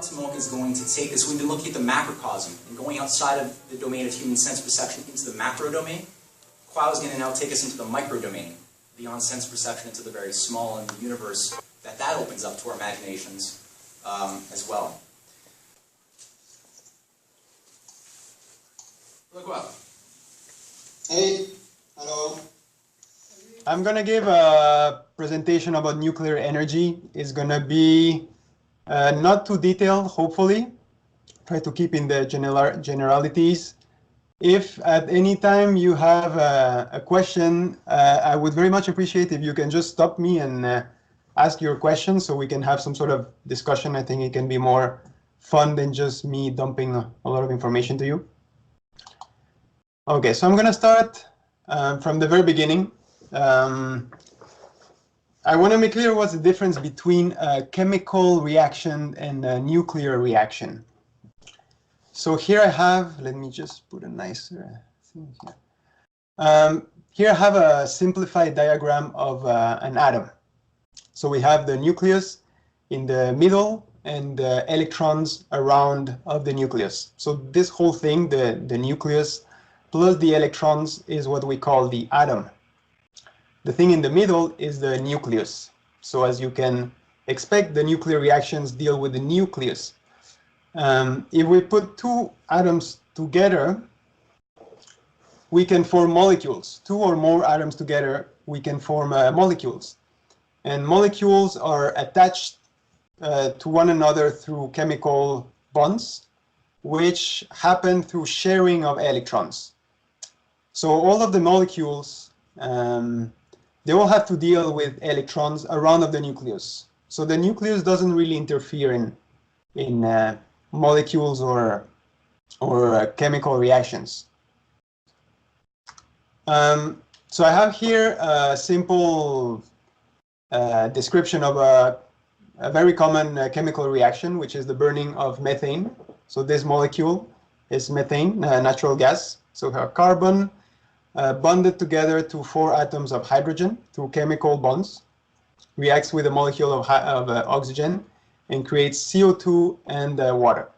Timok is going to take this. We've been looking at the macrocosm and going outside of the domain of human sense perception into the macro domain. Kwao is going to now take us into the micro domain, beyond sense perception into the very small and the universe that opens up to our imaginations as well. Hey, hello. I'm going to give a presentation about nuclear energy. It's going to be not too detailed, hopefully. Try to keep in the generalities. If at any time you have a question, I would very much appreciate if you can just stop me and ask your question so we can have some sort of discussion. I think it can be more fun than just me dumping a lot of information to you. Okay, so I'm going to start from the very beginning. I want to make clear what's the difference between a chemical reaction and a nuclear reaction. So here I have, let me just put a nicer thing here. Here I have a simplified diagram of an atom. So we have the nucleus in the middle and the electrons around of the nucleus. So this whole thing, the nucleus plus the electrons, is what we call the atom. The thing in the middle is the nucleus. So as you can expect, the nuclear reactions deal with the nucleus. If we put two atoms together, we can form molecules. Two or more atoms together, we can form molecules. And molecules are attached to one another through chemical bonds, which happen through sharing of electrons. So all of the molecules, they all have to deal with electrons around of the nucleus. So the nucleus doesn't really interfere in molecules or chemical reactions. So I have here a simple description of a very common chemical reaction, which is the burning of methane. So this molecule is methane, natural gas. So we have carbon bonded together to 4 atoms of hydrogen through chemical bonds, reacts with a molecule of oxygen, and creates CO2 and water.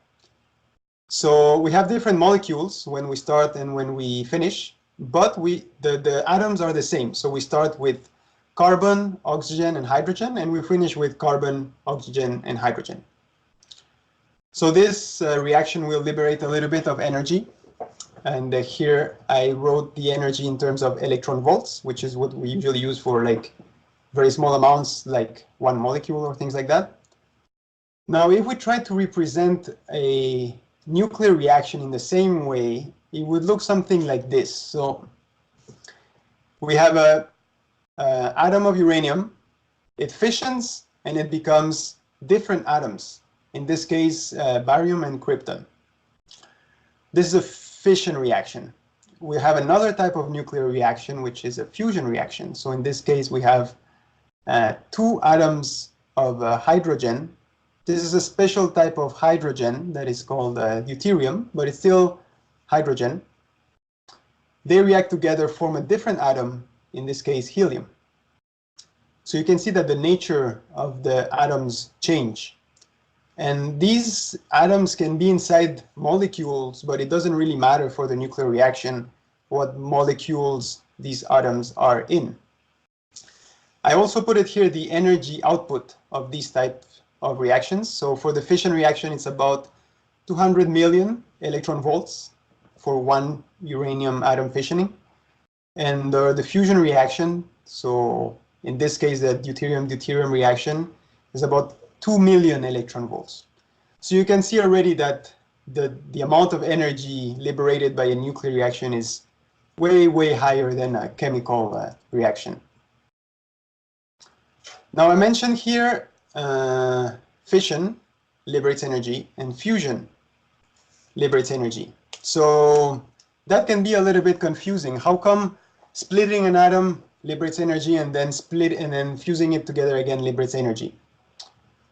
So we have different molecules when we start and when we finish, but the atoms are the same. So we start with carbon, oxygen, and hydrogen, and we finish with carbon, oxygen, and hydrogen. So this reaction will liberate a little bit of energy. And here I wrote the energy in terms of electron volts, which is what we usually use for like very small amounts, like 1 molecule or things like that. Now, if we try to represent a nuclear reaction in the same way, it would look something like this. So we have a atom of uranium. It fissions and it becomes different atoms. In this case, barium and krypton. This is a fission reaction. We have another type of nuclear reaction, which is a fusion reaction. So in this case, we have 2 atoms of hydrogen. This is a special type of hydrogen that is called deuterium, but it's still hydrogen. They react together, form a different atom, in this case, helium. So you can see that the nature of the atoms change. And these atoms can be inside molecules, but it doesn't really matter for the nuclear reaction what molecules these atoms are in. I also put it here, the energy output of these types of reactions. So for the fission reaction, it's about 200 million electron volts for 1 uranium atom fissioning. And the fusion reaction, so in this case, the deuterium-deuterium reaction, is about 2 million electron volts. So you can see already that the amount of energy liberated by a nuclear reaction is way, way higher than a chemical reaction. Now I mentioned here fission liberates energy and fusion liberates energy. So that can be a little bit confusing. How come splitting an atom liberates energy and then fusing it together again liberates energy?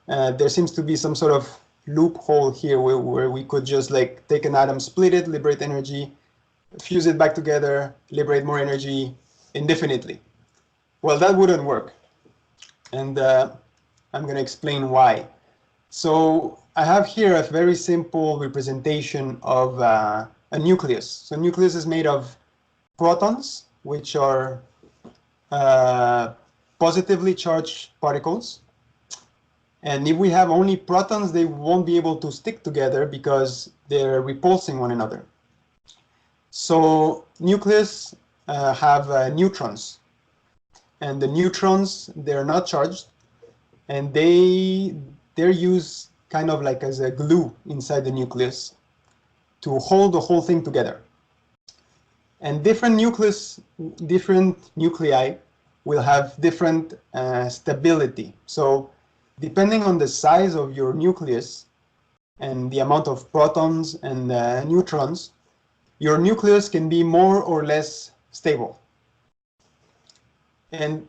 There seems to be some sort of loophole here where we could just like take an atom, split it, liberate energy, fuse it back together, liberate more energy indefinitely. Well, that wouldn't work. And I'm going to explain why. So I have here a very simple representation of a nucleus. So nucleus is made of protons, which are positively charged particles. And if we have only protons, they won't be able to stick together because they're repulsing one another. So nucleus have neutrons. And the neutrons, they're not charged. And they're used kind of like as a glue inside the nucleus to hold the whole thing together. And different nuclei will have different stability. So depending on the size of your nucleus and the amount of protons and neutrons, your nucleus can be more or less stable. And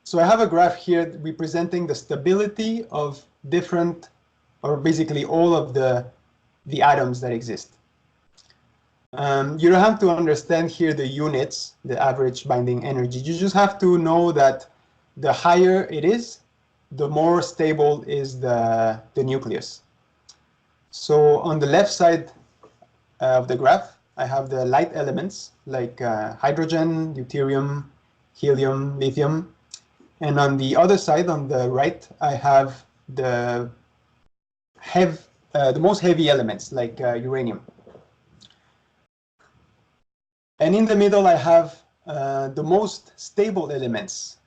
so I have a graph here representing the stability of different, or basically all of the atoms that exist. You don't have to understand here the units, the average binding energy. You just have to know that the higher it is, the more stable is the nucleus. So on the left side of the graph, I have the light elements like hydrogen, deuterium, helium, lithium. And on the other side, on the right, I have the most heavy elements like uranium. And in the middle, I have the most stable elements.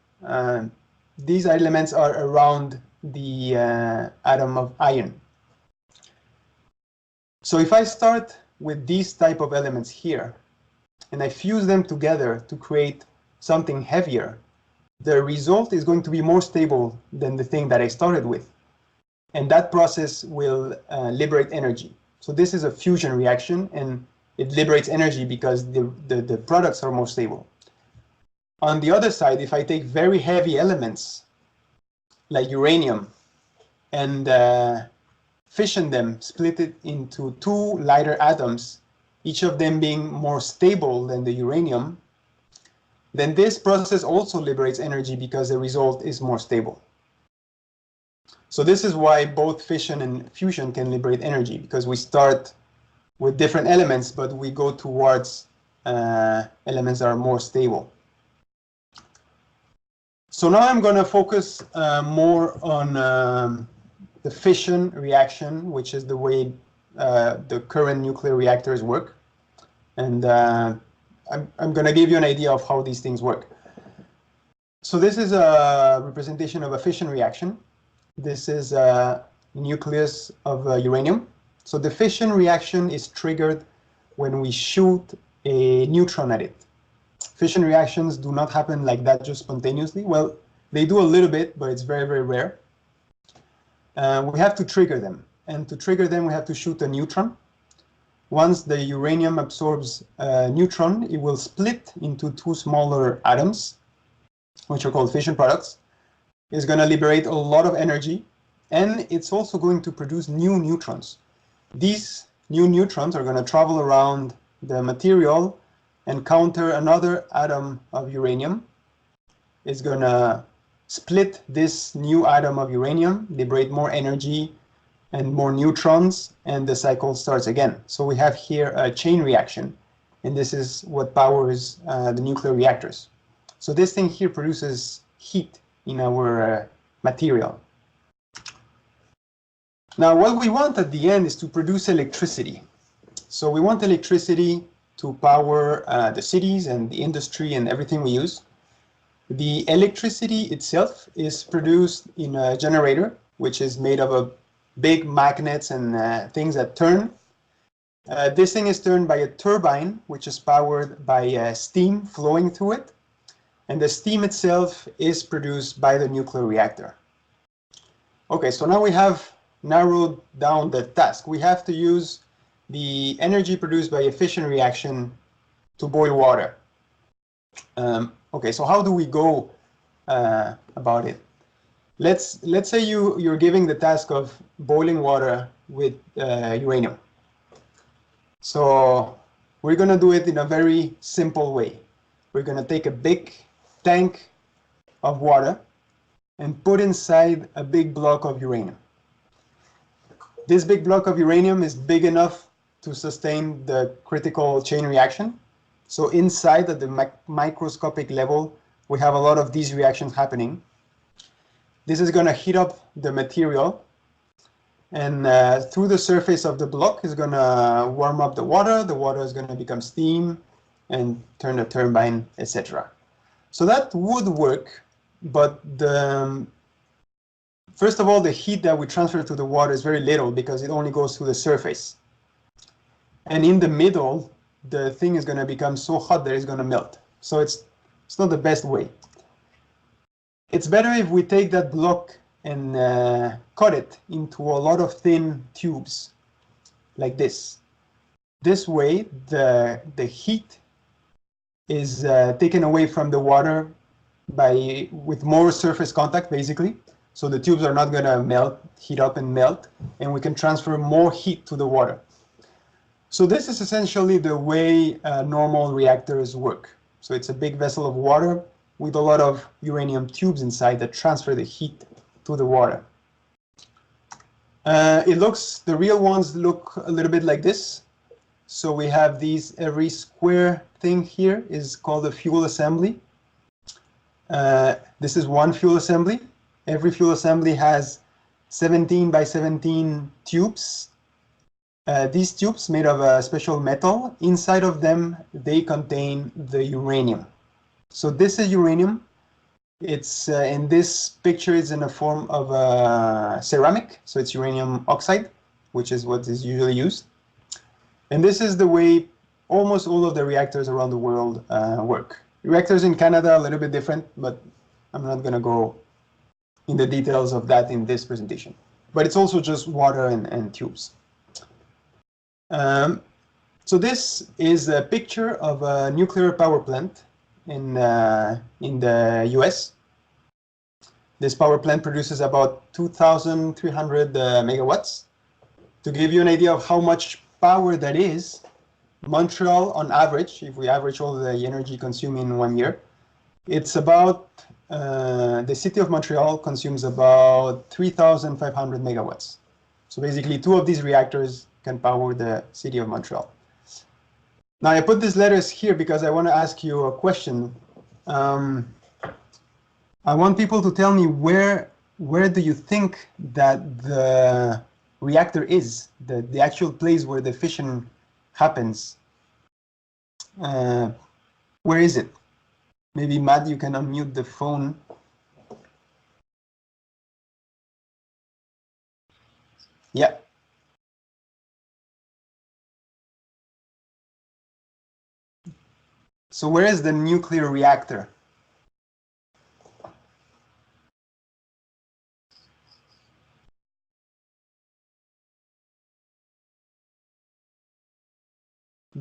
These elements are around the atom of iron. So if I start with these type of elements here, and I fuse them together to create something heavier, the result is going to be more stable than the thing that I started with. And that process will liberate energy. So this is a fusion reaction, and it liberates energy because the products are more stable. On the other side, if I take very heavy elements like uranium and fission them, split it into two lighter atoms, each of them being more stable than the uranium, then this process also liberates energy because the result is more stable. So this is why both fission and fusion can liberate energy, because we start with different elements, but we go towards elements that are more stable. So now I'm going to focus more on the fission reaction, which is the way the current nuclear reactors work. And I'm going to give you an idea of how these things work. So this is a representation of a fission reaction. This is a nucleus of uranium. So the fission reaction is triggered when we shoot a neutron at it. Fission reactions do not happen like that just spontaneously. Well, they do a little bit, but it's very, very rare. We have to trigger them. And to trigger them, we have to shoot a neutron. Once the uranium absorbs a neutron, it will split into two smaller atoms, which are called fission products. It's going to liberate a lot of energy, and it's also going to produce new neutrons. These new neutrons are going to travel around the material and counter another atom of uranium. It's going to split this new atom of uranium, liberate more energy and more neutrons, and the cycle starts again. So we have here a chain reaction, and this is what powers the nuclear reactors. So this thing here produces heat in our material. Now, what we want at the end is to produce electricity. So we want electricity to power the cities and the industry and everything we use. The electricity itself is produced in a generator, which is made of a big magnets and things that turn. This thing is turned by a turbine, which is powered by steam flowing through it. And the steam itself is produced by the nuclear reactor. Okay, so now we have narrowed down the task. We have to use the energy produced by a fission reaction to boil water. Okay, so how do we go about it? Let's say you're giving the task of boiling water with uranium. So we're going to do it in a very simple way. We're going to take a big tank of water and put inside a big block of uranium. This big block of uranium is big enough to sustain the critical chain reaction. So inside at the microscopic level, we have a lot of these reactions happening. This is going to heat up the material, and through the surface of the block is going to warm up the water. The water is going to become steam and turn the turbine, etc. So that would work, but first of all, the heat that we transfer to the water is very little because it only goes through the surface. And in the middle, the thing is going to become so hot that it's going to melt. So it's not the best way. It's better if we take that block and cut it into a lot of thin tubes like this. This way, the heat is taken away from the water with more surface contact, basically. So the tubes are not going to heat up and melt, and we can transfer more heat to the water. So this is essentially the way normal reactors work. So it's a big vessel of water with a lot of uranium tubes inside that transfer the heat to the water. The real ones look a little bit like this. So we have every square thing here is called a fuel assembly. This is one fuel assembly. Every fuel assembly has 17 by 17 tubes. These tubes made of a special metal. Inside of them, they contain the uranium. So this is uranium. It's in this picture, it's in the form of ceramic. So it's uranium oxide, which is what is usually used. And this is the way almost all of the reactors around the world work. Reactors in Canada are a little bit different, but I'm not going to go in the details of that in this presentation. But it's also just water and tubes. So this is a picture of a nuclear power plant in the US. This power plant produces about 2,300 megawatts. To give you an idea of how much power that is, Montreal on average, if we average all the energy consumed in 1 year, it's about, the city of Montreal consumes about 3,500 megawatts. So basically 2 of these reactors can power the city of Montreal. Now I put these letters here because I want to ask you a question. I want people to tell me where do you think that the reactor is, the actual place where the fission happens. Where is it? Maybe Matt, you can unmute the phone. Yeah. So where is the nuclear reactor?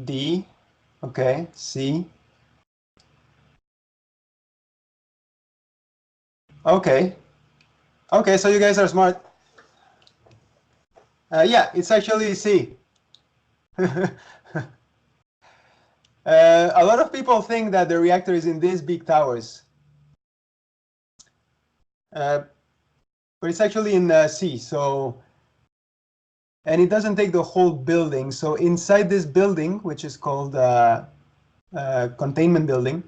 D, okay, C. Okay, so you guys are smart. Yeah, it's actually C. A lot of people think that the reactor is in these big towers. But it's actually in C, and it doesn't take the whole building. So inside this building, which is called containment building,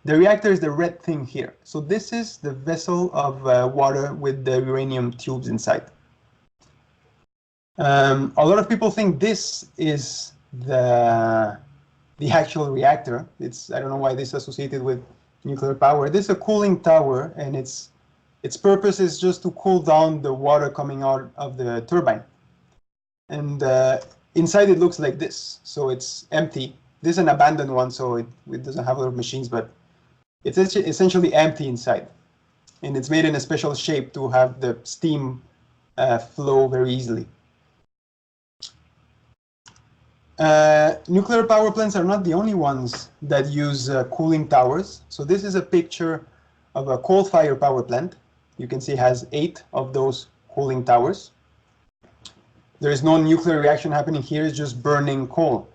the reactor is the red thing here. So this is the vessel of water with the uranium tubes inside. A lot of people think this is the actual reactor. I don't know why this is associated with nuclear power. This is a cooling tower, and its purpose is just to cool down the water coming out of the turbine. And inside it looks like this. So it's empty. This is an abandoned one, so it doesn't have a lot of machines, but it's essentially empty inside. And it's made in a special shape to have the steam flow very easily. Nuclear power plants are not the only ones that use cooling towers. So this is a picture of a coal-fired power plant. You can see it has 8 of those cooling towers. There is no nuclear reaction happening here, it's just burning coal.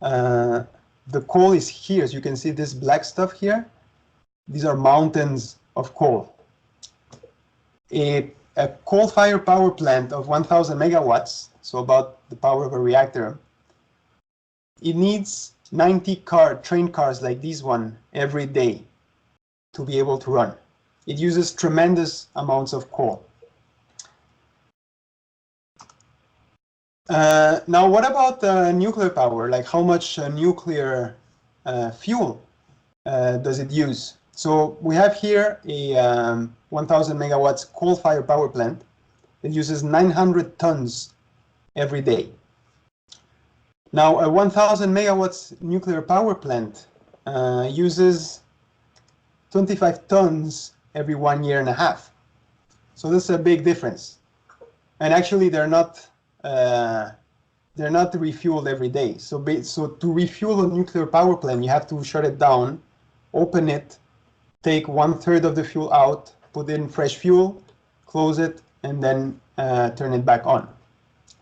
The coal is here, as you can see this black stuff here. These are mountains of coal. a coal-fired power plant of 1,000 megawatts, so about the power of a reactor, it needs 90 train cars like this one every day to be able to run. It uses tremendous amounts of coal. Now, what about nuclear power? Like, how much nuclear fuel does it use? So we have here a 1,000 megawatts coal-fired power plant. It uses 900 tons every day. Now, a 1,000 megawatts nuclear power plant uses 25 tons every 1 year and a half. So this is a big difference. And actually, they're not refueled every day. So to refuel a nuclear power plant, you have to shut it down, open it, take 1/3 of the fuel out, put in fresh fuel, close it, and then turn it back on.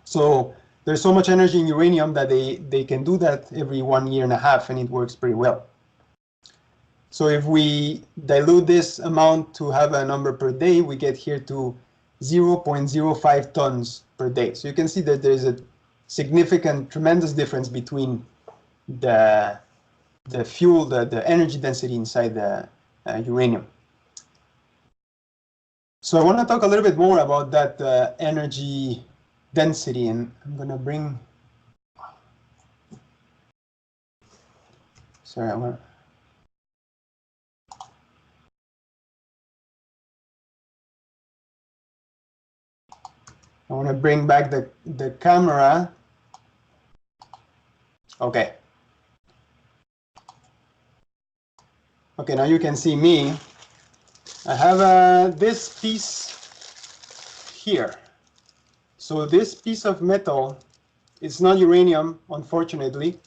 So there's so much energy in uranium that they can do that every 1 year and a half, and it works pretty well. So if we dilute this amount to have a number per day, we get here to 0.05 tons per day. So you can see that there's a significant, tremendous difference between the fuel, the energy density inside the uranium. So I want to talk a little bit more about that energy density, and I'm going to bring, sorry, I want to bring back the camera. Okay. Okay, now you can see me. I have this piece here. So this piece of metal, it's not uranium, unfortunately.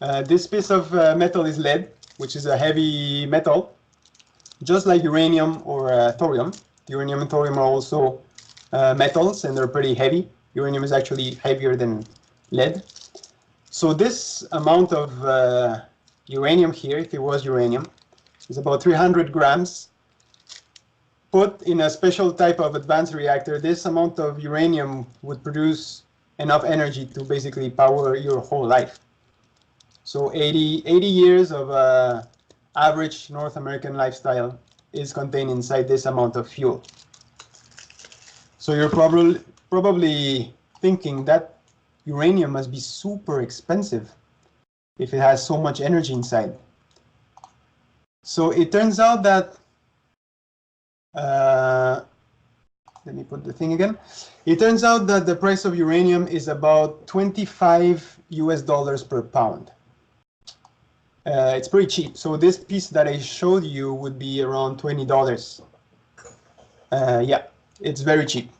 This piece of metal is lead, which is a heavy metal, just like uranium or thorium. Uranium and thorium are also metals, and they're pretty heavy. Uranium is actually heavier than lead. So this amount of uranium here, if it was uranium, is about 300 grams. Put in a special type of advanced reactor, this amount of uranium would produce enough energy to basically power your whole life. So 80 years of average North American lifestyle is contained inside this amount of fuel. So you're probably thinking that uranium must be super expensive if it has so much energy inside. So it turns out that, let me put the thing again. It turns out that the price of uranium is about $25 US per pound. It's pretty cheap. So this piece that I showed you would be around $20. Yeah, it's very cheap.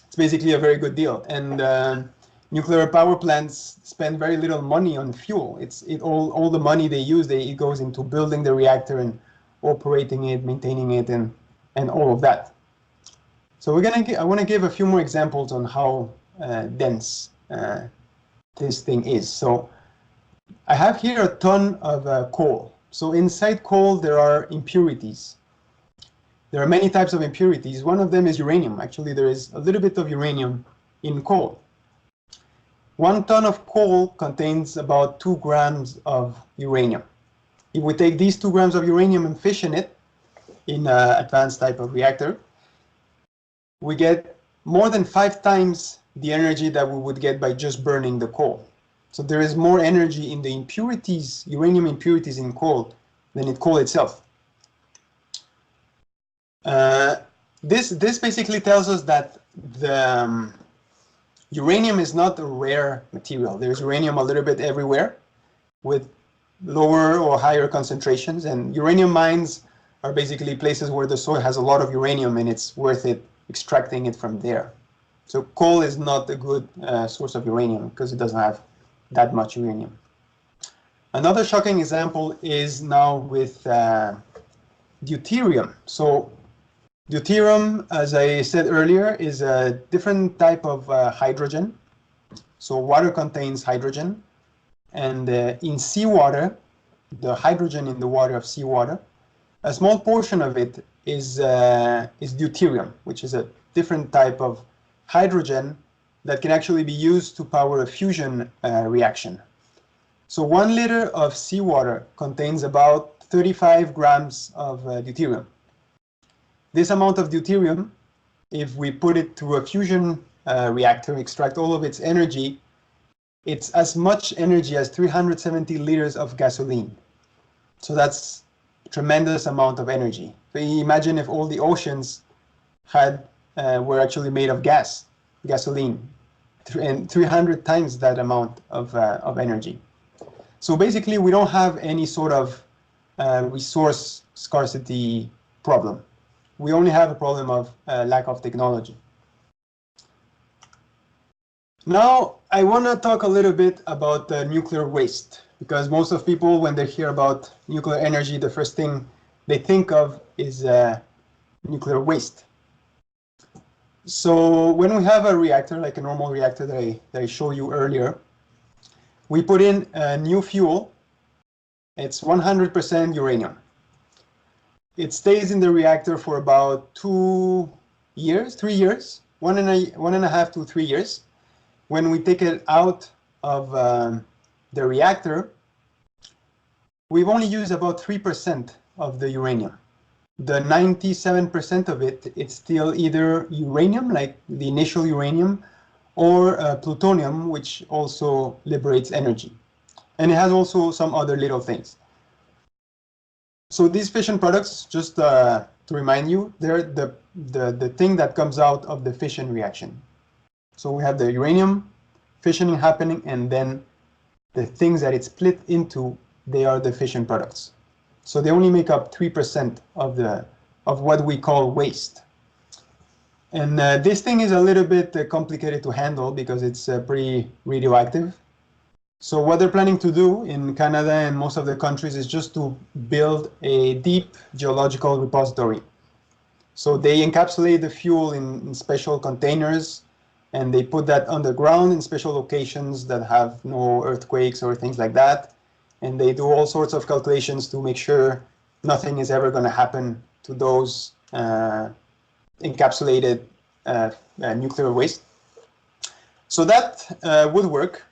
It's basically a very good deal. And nuclear power plants spend very little money on fuel. All the money they use, it goes into building the reactor and operating it, maintaining it, and all of that. So I want to give a few more examples on how dense this thing is. So I have here a ton of coal. So inside coal there are impurities. There are many types of impurities. One of them is uranium. Actually, there is a little bit of uranium in coal. 1 ton of coal contains about 2 grams of uranium. If we take these 2 grams of uranium and fission it in an advanced type of reactor, we get more than 5 times the energy that we would get by just burning the coal. So there is more energy in the impurities, uranium impurities in coal, than in coal itself. This basically tells us that the uranium is not a rare material. There's uranium a little bit everywhere with lower or higher concentrations, and uranium mines are basically places where the soil has a lot of uranium and it's worth it extracting it from there. So coal is not a good source of uranium because it doesn't have that much uranium. Another shocking example is now with deuterium. So deuterium, as I said earlier, is a different type of hydrogen. So water contains hydrogen, and in seawater, the hydrogen in the water of seawater A small portion of it is deuterium, which is a different type of hydrogen that can actually be used to power a fusion reaction. So 1 liter of seawater contains about 35 grams of deuterium. This amount of deuterium, if we put it to a fusion reactor, extract all of its energy, it's as much energy as 370 liters of gasoline. So that's a tremendous amount of energy. So imagine if all the oceans were actually made of gasoline, and 300 times that amount of energy. So basically, we don't have any sort of resource scarcity problem. We only have a problem of lack of technology. Now, I want to talk a little bit about nuclear waste, because most of people, when they hear about nuclear energy, the first thing they think of is nuclear waste. So when we have a reactor, like a normal reactor that I showed you earlier, we put in a new fuel. It's 100% uranium. It stays in the reactor for about 3 years, one and a half to 3 years. When we take it out of the reactor, we've only used about 3% of the uranium. The 97% of it, it's still either uranium, like the initial uranium, or plutonium, which also liberates energy. And it has also some other little things. So these fission products, just to remind you, they're the thing that comes out of the fission reaction. So we have the uranium fissioning happening, and then the things that it's split into, they are the fission products. So they only make up 3% of what we call waste. And this thing is a little bit complicated to handle because it's pretty radioactive. So what they're planning to do in Canada and most of the countries is just to build a deep geological repository. So they encapsulate the fuel in special containers, and they put that underground in special locations that have no earthquakes or things like that. And they do all sorts of calculations to make sure nothing is ever going to happen to those encapsulated nuclear waste. So that would work.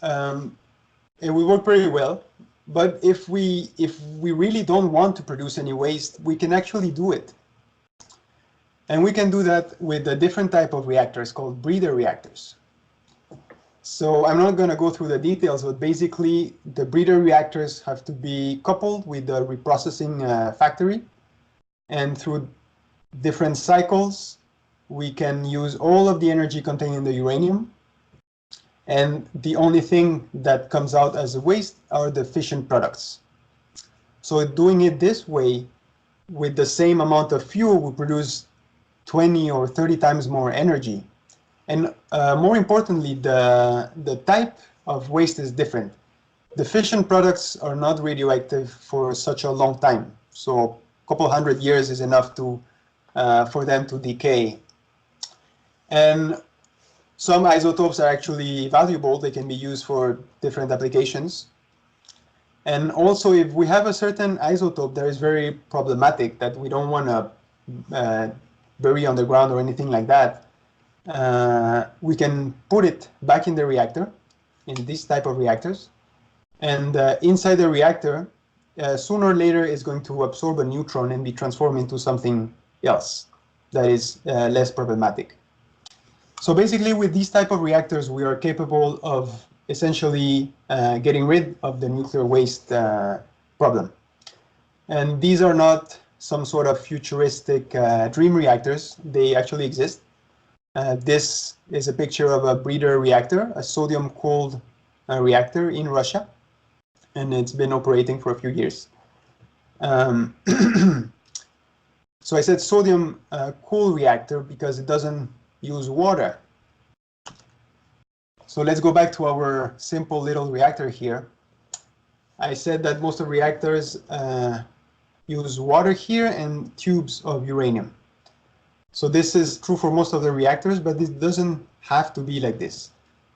It would work pretty well. But if we really don't want to produce any waste, we can actually do it. And we can do that with a different type of reactors called breeder reactors. So I'm not going to go through the details, but basically the breeder reactors have to be coupled with the reprocessing factory. And through different cycles, we can use all of the energy contained in the uranium. And the only thing that comes out as a waste are the fission products. So doing it this way, with the same amount of fuel, we produce 20 or 30 times more energy. And more importantly, the type of waste is different. The fission products are not radioactive for such a long time. So a couple hundred years is enough for them to decay. And some isotopes are actually valuable. They can be used for different applications. And also, if we have a certain isotope that is very problematic, that we don't want to bury underground or anything like that, we can put it back in the reactor, in this type of reactors. And inside the reactor, sooner or later, it's going to absorb a neutron and be transformed into something else that is less problematic. So basically, with these type of reactors, we are capable of essentially getting rid of the nuclear waste problem. And these are not some sort of futuristic dream reactors. They actually exist. This is a picture of a breeder reactor, a sodium-cooled reactor in Russia, and it's been operating for a few years. So I said sodium cool reactor because it doesn't use water. So let's go back to our simple little reactor here. I said that most of reactors use water here and tubes of uranium. So this is true for most of the reactors, but it doesn't have to be like this.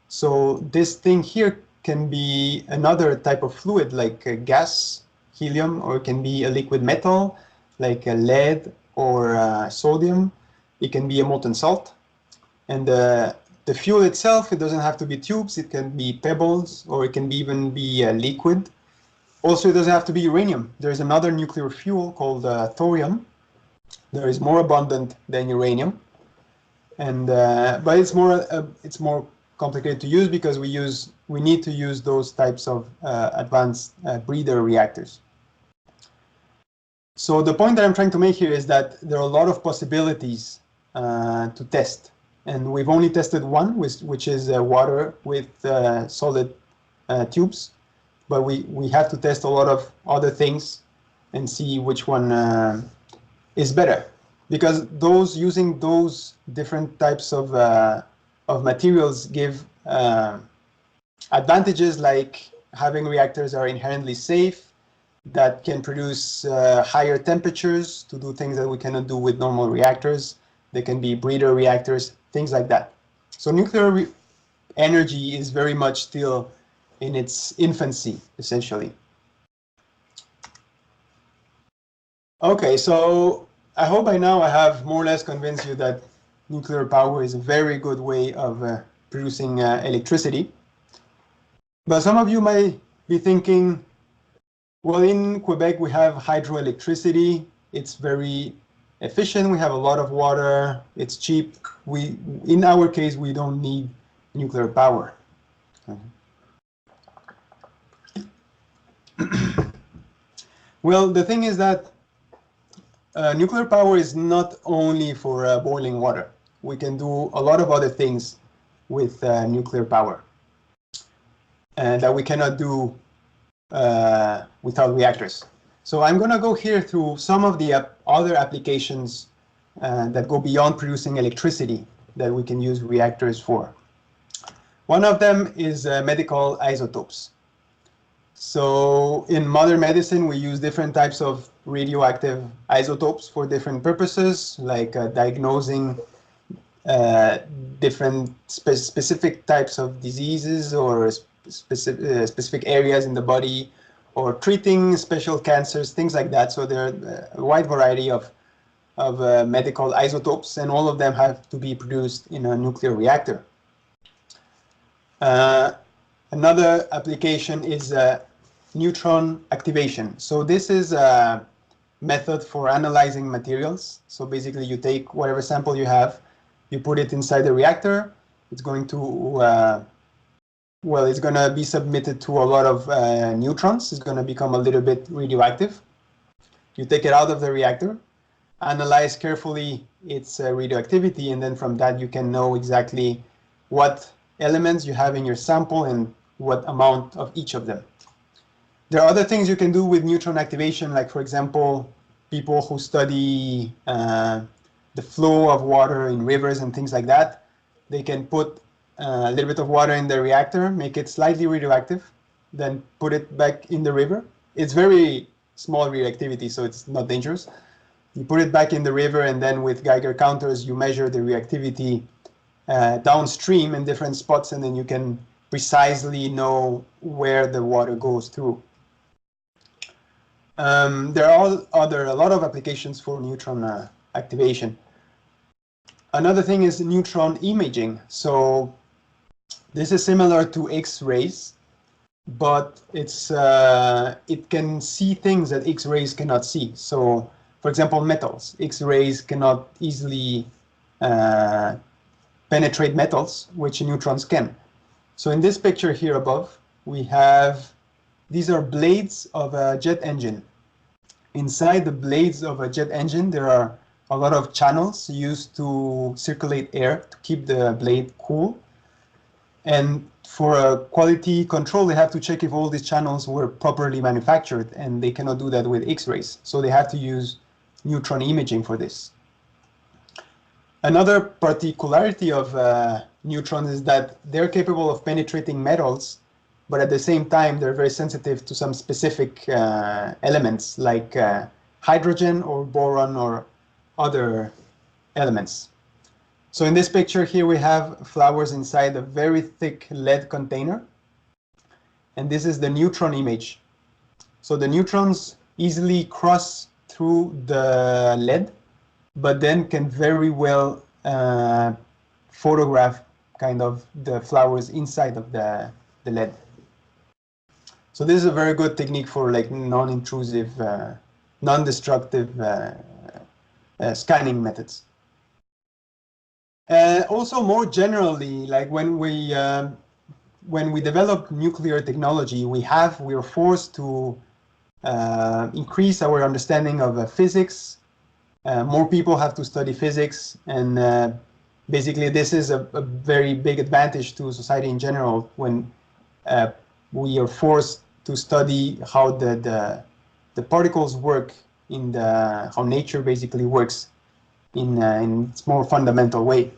So this thing here can be another type of fluid, like gas helium, or it can be a liquid metal like lead or sodium. It can be a molten salt. And the fuel itself, it doesn't have to be tubes. It can be pebbles, or it can even be liquid. Also, it doesn't have to be uranium. There's another nuclear fuel called thorium. There is more abundant than uranium, and but it's more complicated to use because we need to use those types of advanced breeder reactors. So the point that I'm trying to make here is that there are a lot of possibilities to test, and we've only tested one, which is water with solid tubes, but we have to test a lot of other things and see which one is better, because using those different types of materials give advantages, like having reactors that are inherently safe, that can produce higher temperatures to do things that we cannot do with normal reactors. They can be breeder reactors, things like that. So nuclear energy is very much still in its infancy, essentially. Okay, so I hope by now I have more or less convinced you that nuclear power is a very good way of producing electricity. But some of you might be thinking, well, in Quebec we have hydroelectricity. It's very efficient. We have a lot of water. It's cheap. In our case, we don't need nuclear power. Well, the thing is that nuclear power is not only for boiling water. We can do a lot of other things with nuclear power that we cannot do without reactors. So I'm going to go here through some of the other applications that go beyond producing electricity that we can use reactors for. One of them is medical isotopes. So in modern medicine, we use different types of radioactive isotopes for different purposes, like diagnosing different specific types of diseases or specific areas in the body, or treating special cancers, things like that. So there are a wide variety of medical isotopes, and all of them have to be produced in a nuclear reactor. Another application is neutron activation. So this is a method for analyzing materials. So basically you take whatever sample you have, you put it inside the reactor. It's going to it's going to be submitted to a lot of neutrons. It's going to become a little bit radioactive. You take it out of the reactor, analyze carefully its radioactivity, and then from that you can know exactly what elements you have in your sample and what amount of each of them. There are other things you can do with neutron activation, like, for example, people who study the flow of water in rivers and things like that. They can put a little bit of water in the reactor, make it slightly radioactive, then put it back in the river. It's very small radioactivity, so it's not dangerous. You put it back in the river, and then with Geiger counters, you measure the reactivity downstream in different spots, and then you can precisely know where the water goes through. There are a lot of applications for neutron activation. Another thing is neutron imaging. So this is similar to X-rays, but it can see things that X-rays cannot see. So, for example, metals. X-rays cannot easily penetrate metals, which neutrons can. So in this picture here above, we have, these are blades of a jet engine. Inside the blades of a jet engine, there are a lot of channels used to circulate air to keep the blade cool. And for quality control, they have to check if all these channels were properly manufactured, and they cannot do that with X-rays. So they have to use neutron imaging for this. Another particularity of neutrons is that they're capable of penetrating metals, but at the same time, they're very sensitive to some specific elements like hydrogen or boron or other elements. So in this picture here, we have flowers inside a very thick lead container. And this is the neutron image. So the neutrons easily cross through the lead, but then can very well photograph kind of the flowers inside of the lead. So this is a very good technique for like non-intrusive, non-destructive scanning methods. Also, more generally, like when we develop nuclear technology, we are forced to increase our understanding of physics. More people have to study physics, and basically this is a very big advantage to society in general when we are forced to study how the particles work in how nature basically works in its more fundamental way.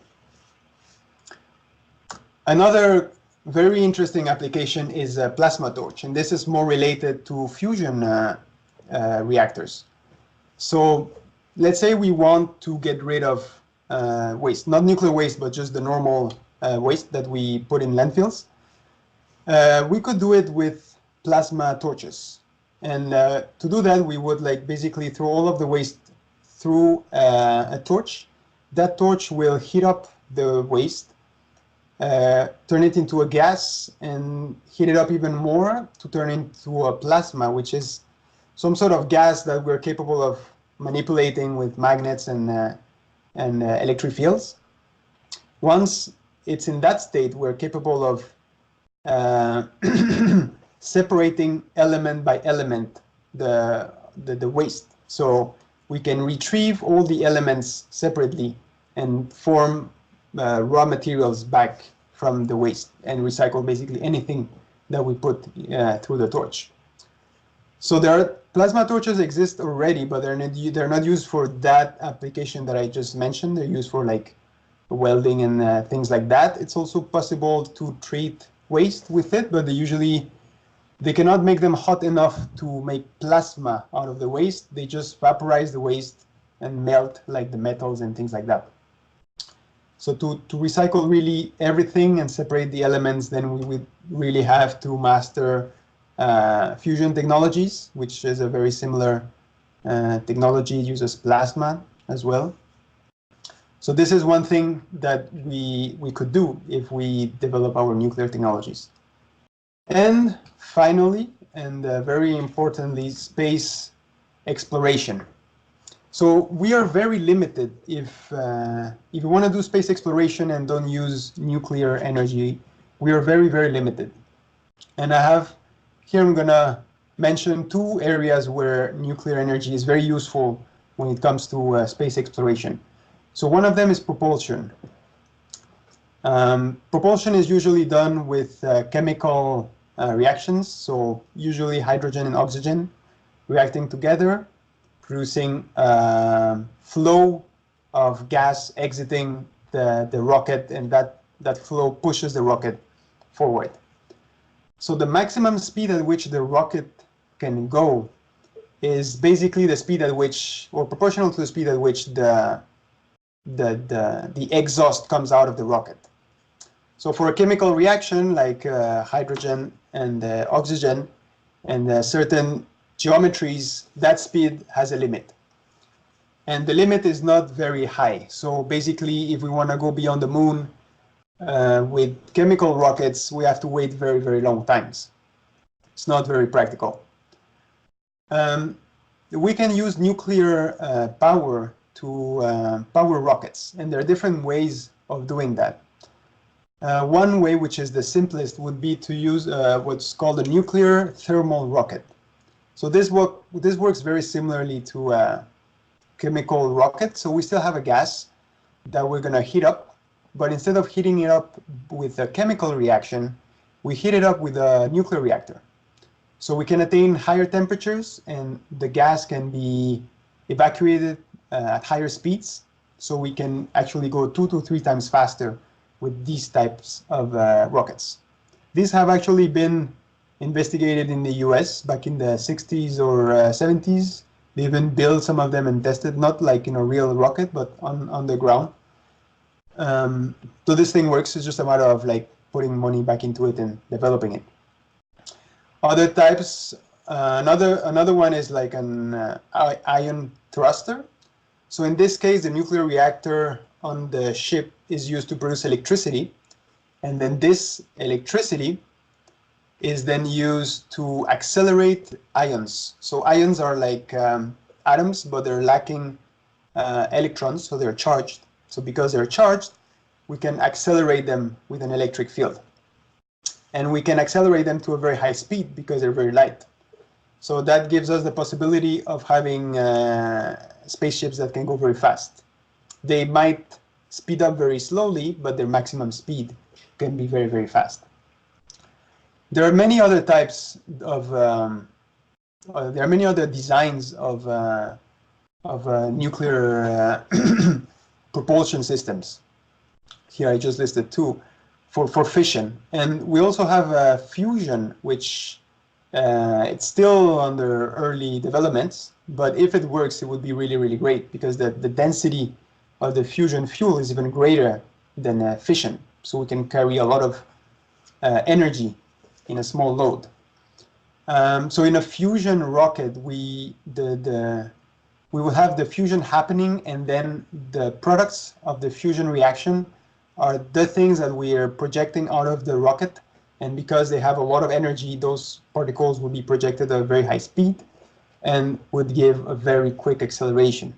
Another very interesting application is a plasma torch, and this is more related to fusion reactors. So let's say we want to get rid of waste, not nuclear waste, but just the normal waste that we put in landfills. We could do it with plasma torches. And to do that, we would like basically throw all of the waste through a torch. That torch will heat up the waste, turn it into a gas, and heat it up even more to turn into a plasma, which is some sort of gas that we're capable of manipulating with magnets and electric fields. Once it's in that state, we're capable of separating element by element the waste. So we can retrieve all the elements separately and form raw materials back from the waste and recycle basically anything that we put through the torch. So plasma torches exist already, but they're not used for that application that I just mentioned. They're used for like welding and things like that. It's also possible to treat waste with it, but they cannot make them hot enough to make plasma out of the waste. They just vaporize the waste and melt like the metals and things like that. So to recycle really everything and separate the elements, then we would really have to master fusion technologies, which is a very similar technology. It uses plasma as well. So this is one thing that we could do if we develop our nuclear technologies. And finally, and very importantly, space exploration. So we are very limited if you want to do space exploration and don't use nuclear energy. We are very, very limited. And here I'm going to mention two areas where nuclear energy is very useful when it comes to space exploration. So one of them is propulsion. Propulsion is usually done with chemical reactions, so usually hydrogen and oxygen reacting together, producing flow of gas exiting the rocket, and that flow pushes the rocket forward. So the maximum speed at which the rocket can go is basically the speed at which, or proportional to the speed at which the exhaust comes out of the rocket. So for a chemical reaction like hydrogen and oxygen and certain geometries, that speed has a limit. And the limit is not very high. So basically, if we want to go beyond the moon with chemical rockets, we have to wait very, very long times. It's not very practical. We can use nuclear power to power rockets, and there are different ways of doing that. One way, which is the simplest, would be to use what's called a nuclear thermal rocket. So this works very similarly to a chemical rocket. So we still have a gas that we're going to heat up, but instead of heating it up with a chemical reaction, we heat it up with a nuclear reactor. So we can attain higher temperatures, and the gas can be evacuated at higher speeds. So we can actually go 2 to 3 times faster with these types of rockets. These have actually been investigated in the US back in the 60s or 70s. They even built some of them and tested, not like in a real rocket, but on the ground. So this thing works. It's just a matter of like putting money back into it and developing it. Other types Another one is like an ion thruster. So in this case, the nuclear reactor on the ship is used to produce electricity, and then this electricity is then used to accelerate ions. So ions are like atoms, but they're lacking electrons, so they're charged. So because they're charged, we can accelerate them with an electric field. And we can accelerate them to a very high speed because they're very light. So that gives us the possibility of having spaceships that can go very fast. They might speed up very slowly, but their maximum speed can be very, very fast. There are many other types of, there are many other designs of nuclear propulsion systems. Here I just listed two for fission. And we also have fusion, which it's still under early developments, but if it works, it would be really, really great because the density of the fusion fuel is even greater than fission. So we can carry a lot of energy in a small load. So in a fusion rocket, we will have the fusion happening, and then the products of the fusion reaction are the things that we are projecting out of the rocket. And because they have a lot of energy, those particles will be projected at a very high speed and would give a very quick acceleration.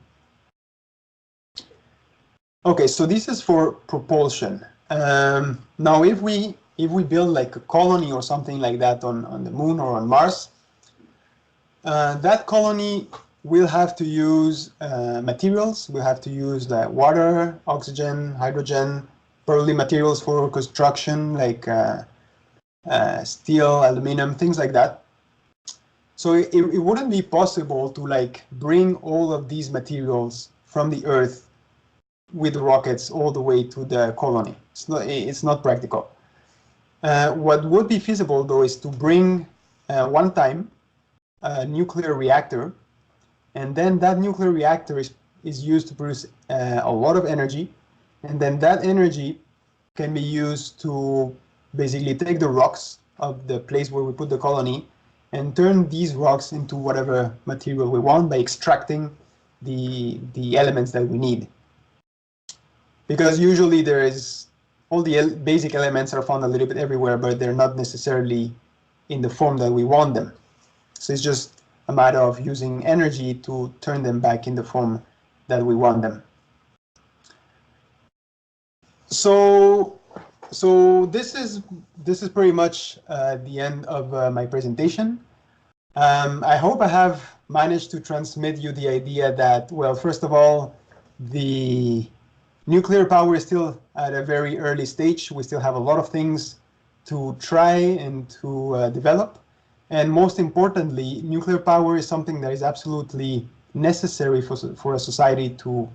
Okay, so this is for propulsion. Now, if we build like a colony or something like that on the moon or on Mars, that colony will have to use materials. We'll have to use water, oxygen, hydrogen, probably materials for construction like steel, aluminum, things like that. So it wouldn't be possible to like bring all of these materials from the Earth with rockets all the way to the colony. It's not practical. What would be feasible though is to bring one time a nuclear reactor, and then that nuclear reactor is used to produce a lot of energy, and then that energy can be used to basically take the rocks of the place where we put the colony and turn these rocks into whatever material we want by extracting the elements that we need. Because usually there is all the basic elements are found a little bit everywhere, but they're not necessarily in the form that we want them. So it's just a matter of using energy to turn them back in the form that we want them. So this is pretty much the end of my presentation. I hope I have managed to transmit you the idea that, well, first of all, the nuclear power is still at a very early stage. We still have a lot of things to try and to develop. And most importantly, nuclear power is something that is absolutely necessary for a society to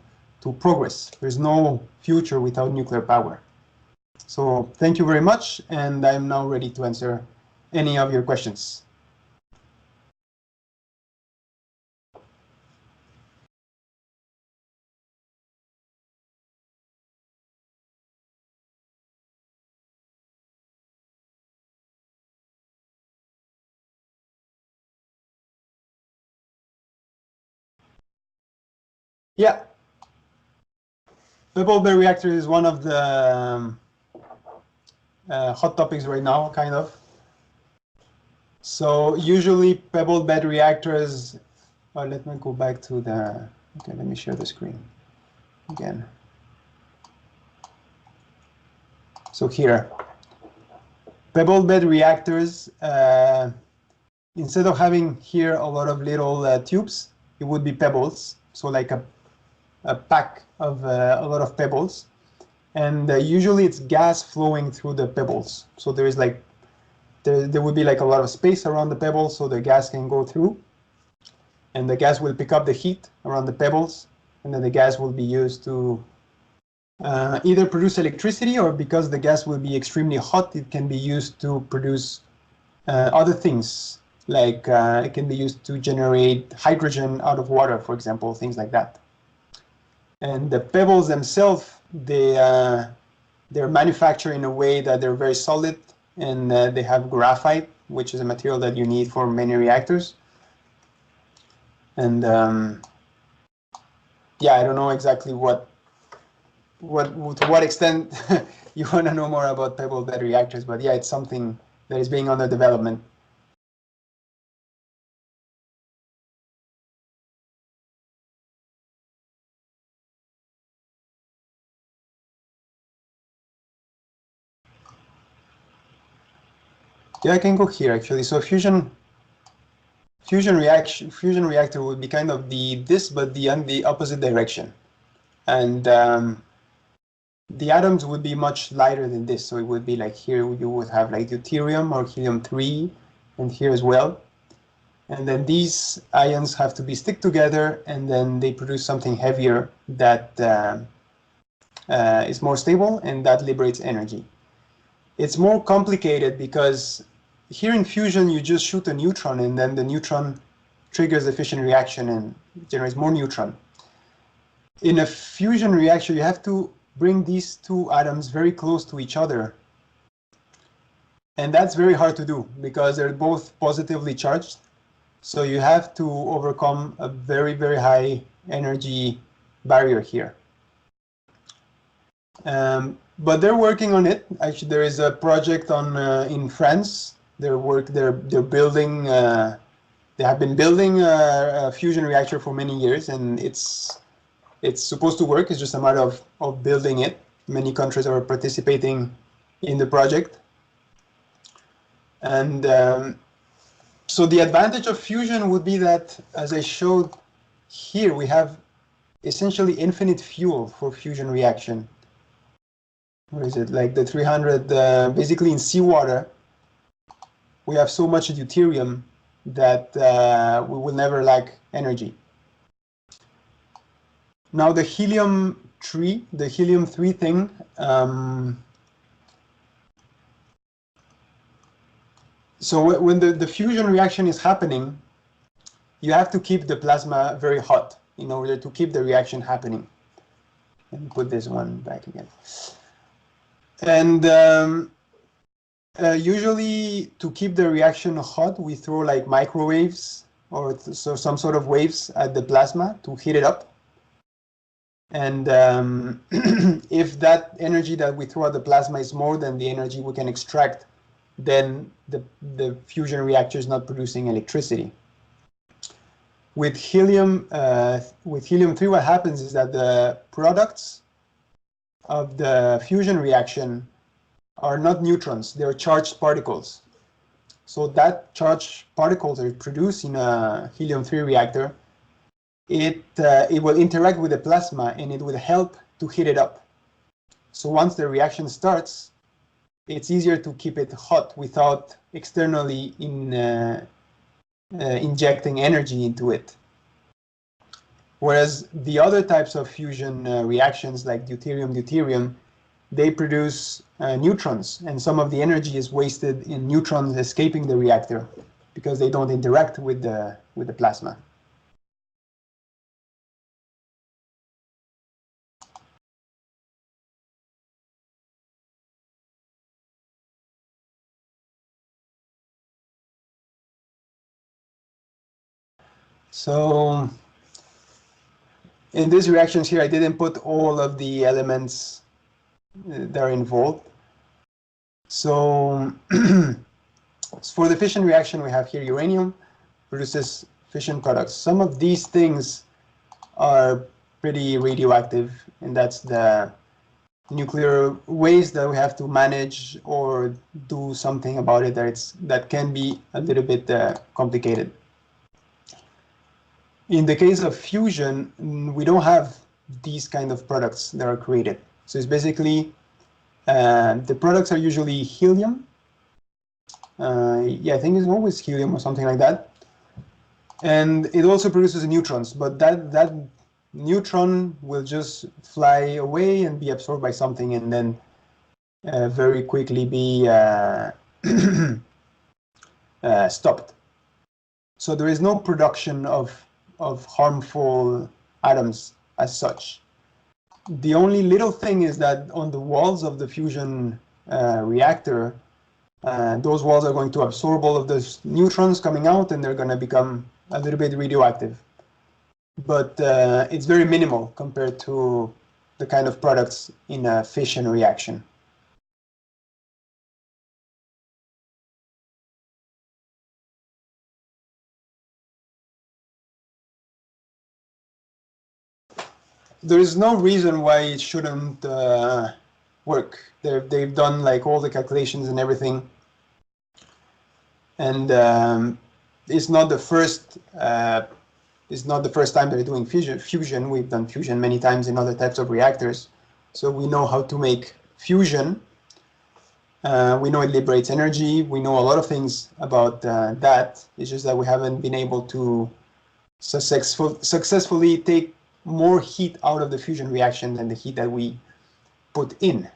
progress. There's no future without nuclear power. So thank you very much, and I'm now ready to answer any of your questions. Yeah, pebble bed reactor is one of the hot topics right now, kind of. So usually pebble bed reactors, let me go back to the, okay, let me share the screen again. So here, pebble bed reactors, instead of having here a lot of little tubes, it would be pebbles. So like a pack of a lot of pebbles. And usually it's gas flowing through the pebbles. So there is like, there would be like a lot of space around the pebbles so the gas can go through. And the gas will pick up the heat around the pebbles. And then the gas will be used to either produce electricity, or because the gas will be extremely hot, it can be used to produce other things. Like it can be used to generate hydrogen out of water, for example, things like that. And the pebbles themselves, they're manufactured in a way that they're very solid, and they have graphite which is a material that you need for many reactors. And yeah, I don't know exactly to what extent you want to know more about pebble bed reactors, but yeah, it's something that is being under development. Yeah, I can go here actually. So fusion reactor would be kind of this, but the opposite direction, and the atoms would be much lighter than this. So it would be like here you would have like deuterium or helium-3, and here as well. And then these ions have to be stick together, and then they produce something heavier that is more stable, and that liberates energy. It's more complicated because here in fusion, you just shoot a neutron, and then the neutron triggers a fission reaction and generates more neutron. In a fusion reactor, you have to bring these two atoms very close to each other. And that's very hard to do because they're both positively charged. So you have to overcome a very, very high energy barrier here. But they're working on it. Actually, there is a project in France. They're building. They have been building a fusion reactor for many years, and it's supposed to work. It's just a matter of building it. Many countries are participating in the project, and so the advantage of fusion would be that, as I showed here, we have essentially infinite fuel for fusion reaction. What is it, like the 300, basically in seawater, we have so much deuterium that we will never lack energy. Now the helium-3 thing, so when the fusion reaction is happening, you have to keep the plasma very hot in order to keep the reaction happening. Let me put this one back again. And usually to keep the reaction hot, we throw like microwaves or so some sort of waves at the plasma to heat it up. And if that energy that we throw at the plasma is more than the energy we can extract, then the fusion reactor is not producing electricity. With helium-3, what happens is that the products of the fusion reaction are not neutrons, they're charged particles. So that charged particles are produced in a helium-3 reactor. It will interact with the plasma and it will help to heat it up. So once the reaction starts, it's easier to keep it hot without externally injecting energy into it. Whereas the other types of fusion reactions like deuterium, they produce neutrons, and some of the energy is wasted in neutrons escaping the reactor because they don't interact with the plasma. So in these reactions here, I didn't put all of the elements that are involved. So for the fission reaction, we have here uranium produces fission products. Some of these things are pretty radioactive, and that's the nuclear waste that we have to manage or do something about it that can be a little bit complicated. In the case of fusion, we don't have these kind of products that are created. So it's basically, the products are usually helium. Yeah, I think it's always helium or something like that. And it also produces neutrons, but that neutron will just fly away and be absorbed by something and then very quickly be stopped. So there is no production of harmful atoms as such. The only little thing is that on the walls of the fusion reactor, those walls are going to absorb all of those neutrons coming out, and they're going to become a little bit radioactive. But it's very minimal compared to the kind of products in a fission reaction. There is no reason why it shouldn't work. They've done like all the calculations and everything, and it's not the first. It's not the first time they're doing fusion. We've done fusion many times in other types of reactors, so we know how to make fusion. We know it liberates energy. We know a lot of things about that. It's just that we haven't been able to successfully take more heat out of the fusion reaction than the heat that we put in.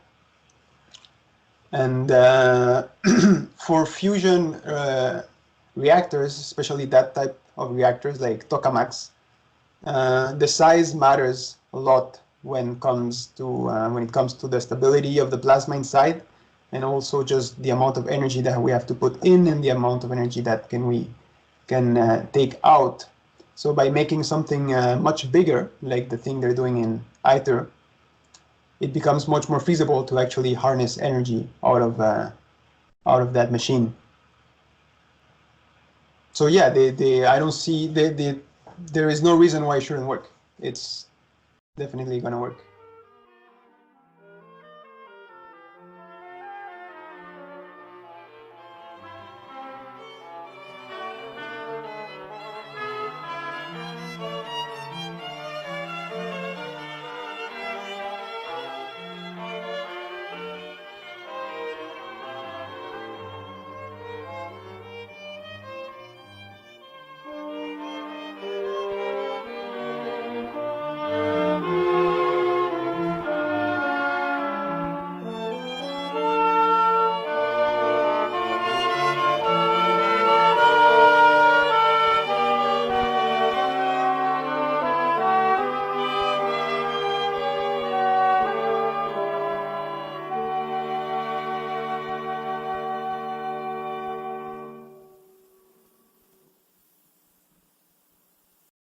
And for fusion reactors, especially that type of reactors like tokamaks, the size matters a lot when it comes to the stability of the plasma inside, and also just the amount of energy that we have to put in and the amount of energy that we can take out. So by making something much bigger, like the thing they're doing in ITER, it becomes much more feasible to actually harness energy out of that machine. So yeah, I don't see there is no reason why it shouldn't work. It's definitely going to work.